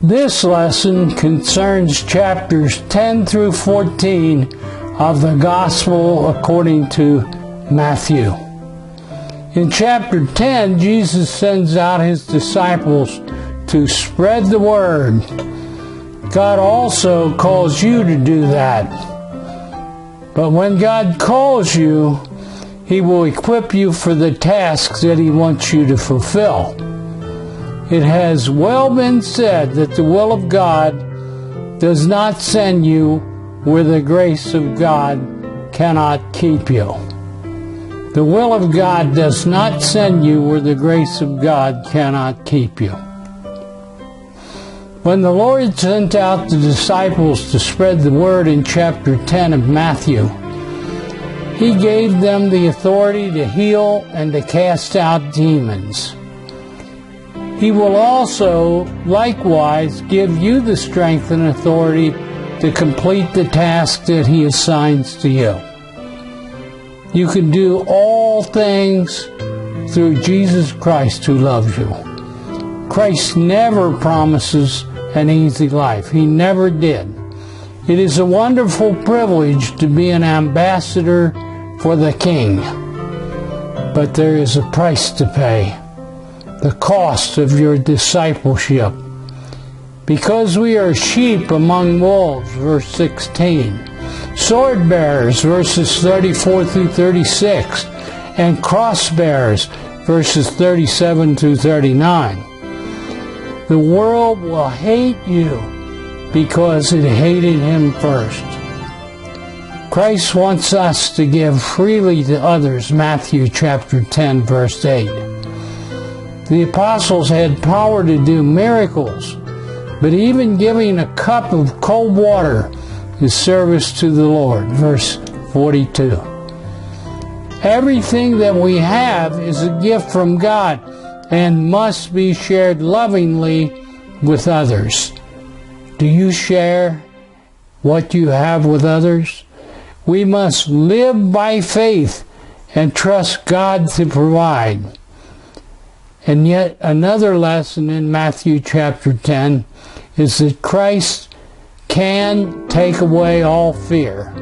This lesson concerns chapters 10 through 14 of the Gospel according to Matthew. In chapter 10, Jesus sends out his disciples to spread the word. God also calls you to do that. But when God calls you, he will equip you for the tasks that he wants you to fulfill. It has well been said that the will of God does not send you where the grace of God cannot keep you. The will of God does not send you where the grace of God cannot keep you. When the Lord sent out the disciples to spread the word in chapter 10 of Matthew, he gave them the authority to heal and to cast out demons. He will also likewise give you the strength and authority to complete the task that he assigns to you. You can do all things through Jesus Christ who loves you. Christ never promises an easy life. He never did. It is a wonderful privilege to be an ambassador for the King. But there is a price to pay. The cost of your discipleship. Because we are sheep among wolves, verse 16. Sword bearers, verses 34 through 36. And cross bearers, verses 37 through 39. The world will hate you because it hated him first. Christ wants us to give freely to others, Matthew chapter 10, verse 8. The apostles had power to do miracles, but even giving a cup of cold water is service to the Lord, verse 42. Everything that we have is a gift from God and must be shared lovingly with others. Do you share what you have with others? We must live by faith and trust God to provide. And yet another lesson in Matthew chapter 10 is that Christ can take away all fear.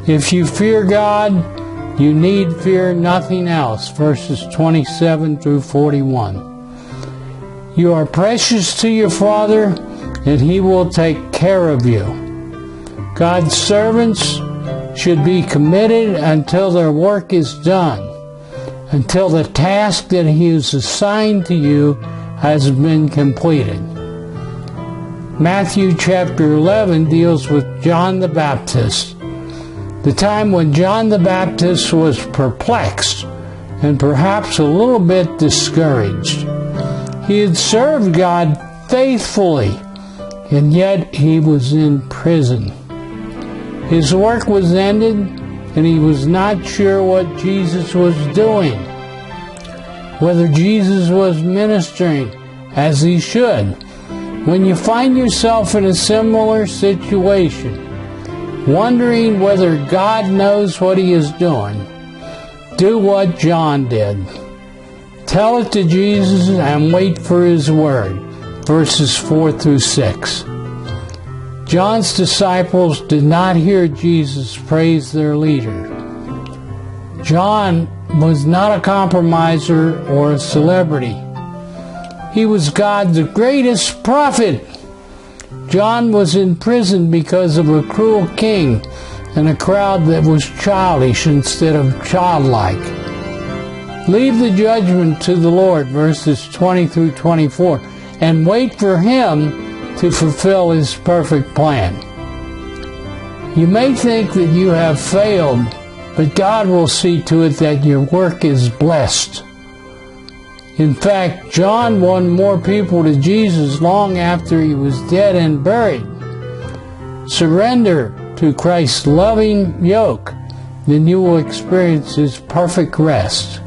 If you fear God, you need fear nothing else. Verses 27 through 41. You are precious to your Father, and he will take care of you. God's servants should be committed until their work is done, until the task that he has assigned to you has been completed. Matthew chapter 11 deals with John the Baptist, the time when John the Baptist was perplexed and perhaps a little bit discouraged. He had served God faithfully, and yet he was in prison. His work was ended, and he was not sure what Jesus was doing, whether Jesus was ministering as he should. When you find yourself in a similar situation, wondering whether God knows what he is doing, do what John did. Tell it to Jesus and wait for his word, verses 4 through 6. John's disciples did not hear Jesus praise their leader. John was not a compromiser or a celebrity. He was God's greatest prophet. John was in prison because of a cruel king and a crowd that was childish instead of childlike. Leave the judgment to the Lord, verses 20 through 24, and wait for him to fulfill his perfect plan. You may think that you have failed, but God will see to it that your work is blessed. In fact, John won more people to Jesus long after he was dead and buried. Surrender to Christ's loving yoke, then you will experience his perfect rest.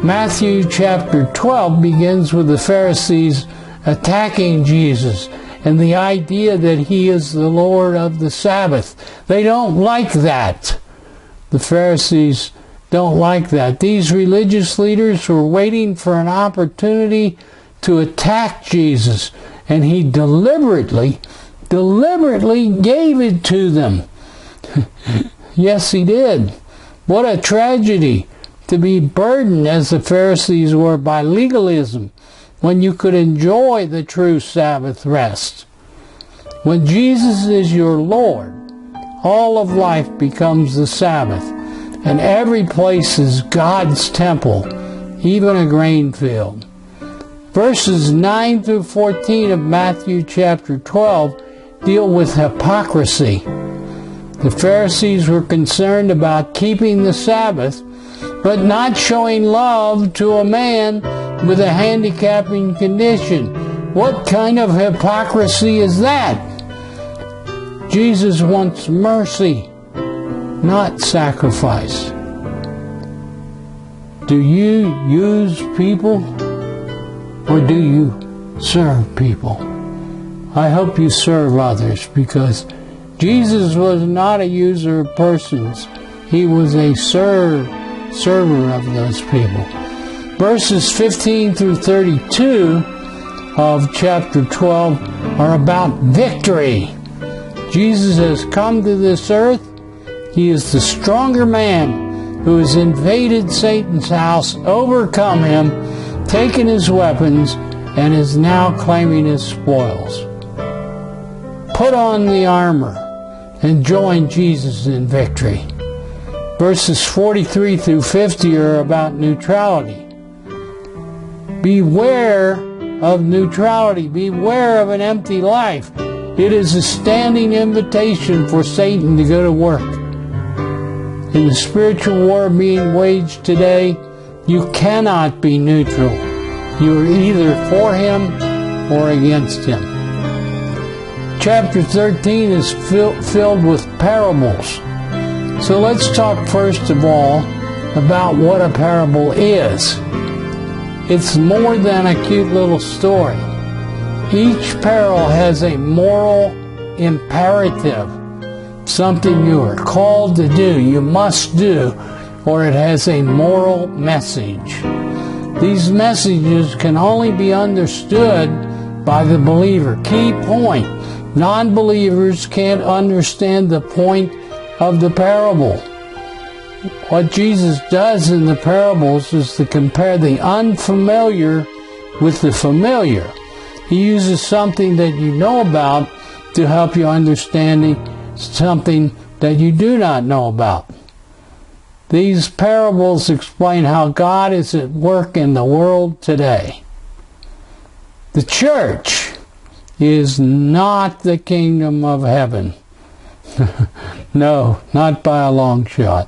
Matthew chapter 12 begins with the Pharisees attacking Jesus and the idea that he is the Lord of the Sabbath. They don't like that. The Pharisees don't like that. These religious leaders were waiting for an opportunity to attack Jesus And he deliberately gave it to them. Yes, he did. What a tragedy to be burdened as the Pharisees were by legalism when you could enjoy the true Sabbath rest. When Jesus is your Lord, all of life becomes the Sabbath, and every place is God's temple, even a grain field. Verses 9 through 14 of Matthew chapter 12 deal with hypocrisy. The Pharisees were concerned about keeping the Sabbath, but not showing love to a man with a handicapping condition. What kind of hypocrisy is that? Jesus wants mercy, not sacrifice. Do you use people, or do you serve people? I hope you serve others, because Jesus was not a user of persons. He was a server of those people. Verses 15 through 32 of chapter 12 are about victory. Jesus has come to this earth. He is the stronger man who has invaded Satan's house, overcome him, taken his weapons, and is now claiming his spoils. Put on the armor and join Jesus in victory. Verses 43 through 50 are about neutrality. Beware of neutrality. Beware of an empty life. It is a standing invitation for Satan to go to work. In the spiritual war being waged today, you cannot be neutral. You are either for him or against him. Chapter 13 is filled with parables. So let's talk first of all about what a parable is. It's more than a cute little story. Each parable has a moral imperative, something you are called to do, you must do, or it has a moral message. These messages can only be understood by the believer. Key point: non-believers can't understand the point of the parable. What Jesus does in the parables is to compare the unfamiliar with the familiar. He uses something that you know about to help you understand something that you do not know about. These parables explain how God is at work in the world today. The church is not the kingdom of heaven. No, not by a long shot.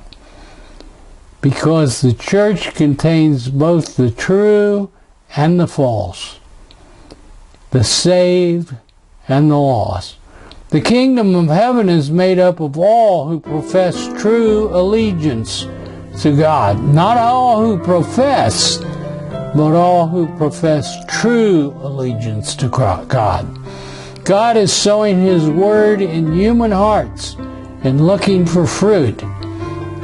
Because the church contains both the true and the false, the saved and the lost. The kingdom of heaven is made up of all who profess true allegiance to God. Not all who profess, but all who profess true allegiance to God. God is sowing his word in human hearts and looking for fruit.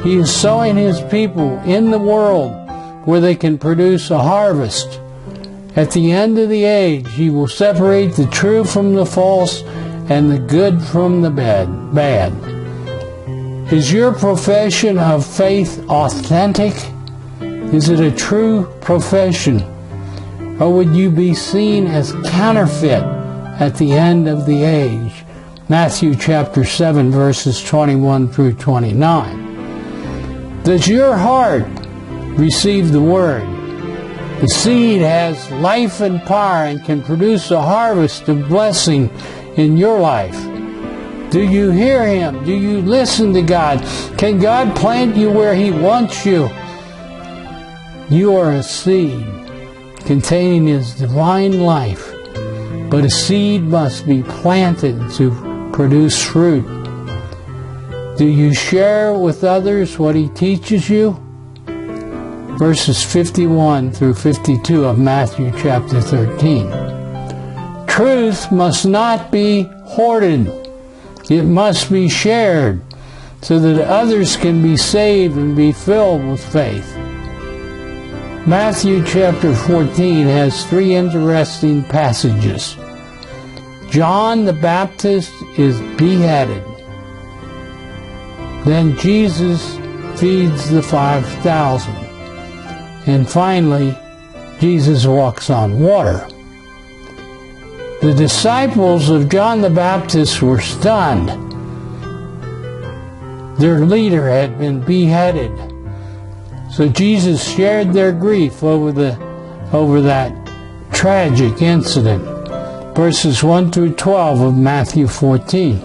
He is sowing his people in the world where they can produce a harvest. At the end of the age, he will separate the true from the false and the good from the bad. Is your profession of faith authentic? Is it a true profession? Or would you be seen as counterfeit at the end of the age? Matthew chapter 7 verses 21 through 29. Does your heart receive the word? The seed has life and power and can produce a harvest of blessing in your life. Do you hear him? Do you listen to God? Can God plant you where he wants you? You are a seed containing his divine life, but a seed must be planted to produce fruit. Do you share with others what he teaches you? Verses 51 through 52 of Matthew chapter 13. Truth must not be hoarded. It must be shared so that others can be saved and be filled with faith. Matthew chapter 14 has three interesting passages. John the Baptist is beheaded. Then Jesus feeds the 5,000. And finally, Jesus walks on water. The disciples of John the Baptist were stunned. Their leader had been beheaded. So Jesus shared their grief over that tragic incident. Verses 1 through 12 of Matthew 14.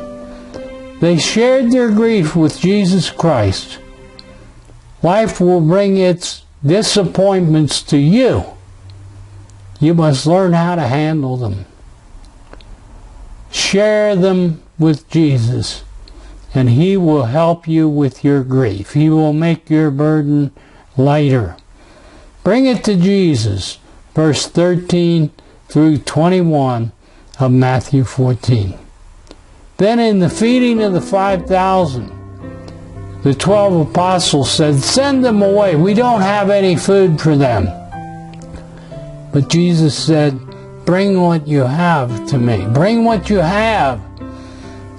They shared their grief with Jesus Christ. Life will bring its disappointments to you. You must learn how to handle them. Share them with Jesus, and He will help you with your grief. He will make your burden lighter. Bring it to Jesus. Verse 13 through 21 of Matthew 14. Then in the feeding of the 5,000, the 12 apostles said, "Send them away. We don't have any food for them." But Jesus said, "Bring what you have to me. Bring what you have.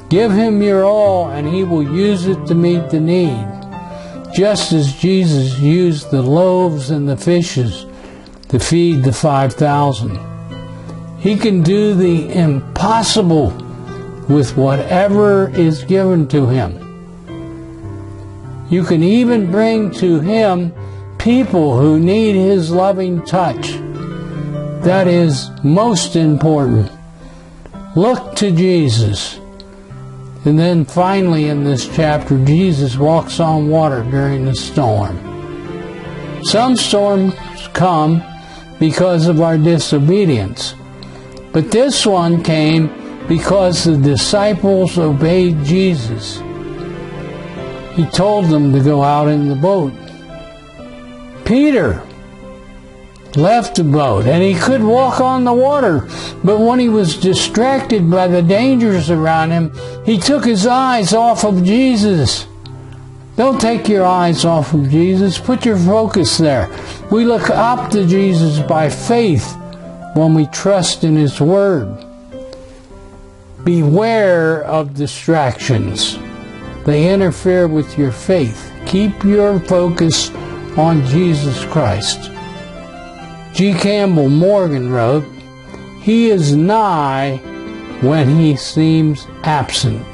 Give Him your all, and He will use it to meet the need." Just as Jesus used the loaves and the fishes to feed the 5,000. He can do the impossible with whatever is given to Him. You can even bring to Him people who need His loving touch. That is most important. Look to Jesus. And then finally in this chapter, Jesus walks on water during the storm. Some storms come because of our disobedience. But this one came because the disciples obeyed Jesus. He told them to go out in the boat. Peter left the boat, and he could walk on the water, but when he was distracted by the dangers around him, he took his eyes off of Jesus. Don't take your eyes off of Jesus. Put your focus there. We look up to Jesus by faith when we trust in His Word. Beware of distractions. They interfere with your faith. Keep your focus on Jesus Christ. G. Campbell Morgan wrote, "He is nigh when He seems absent.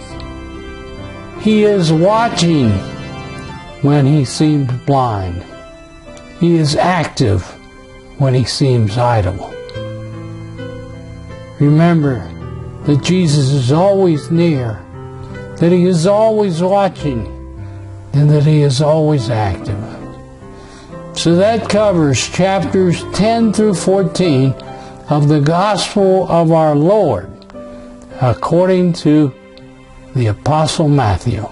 He is watching when He seems blind. He is active when He seems idle." Remember that Jesus is always near, that He is always watching, and that He is always active. So that covers chapters 10 through 14 of the Gospel of our Lord, according to the Apostle Matthew.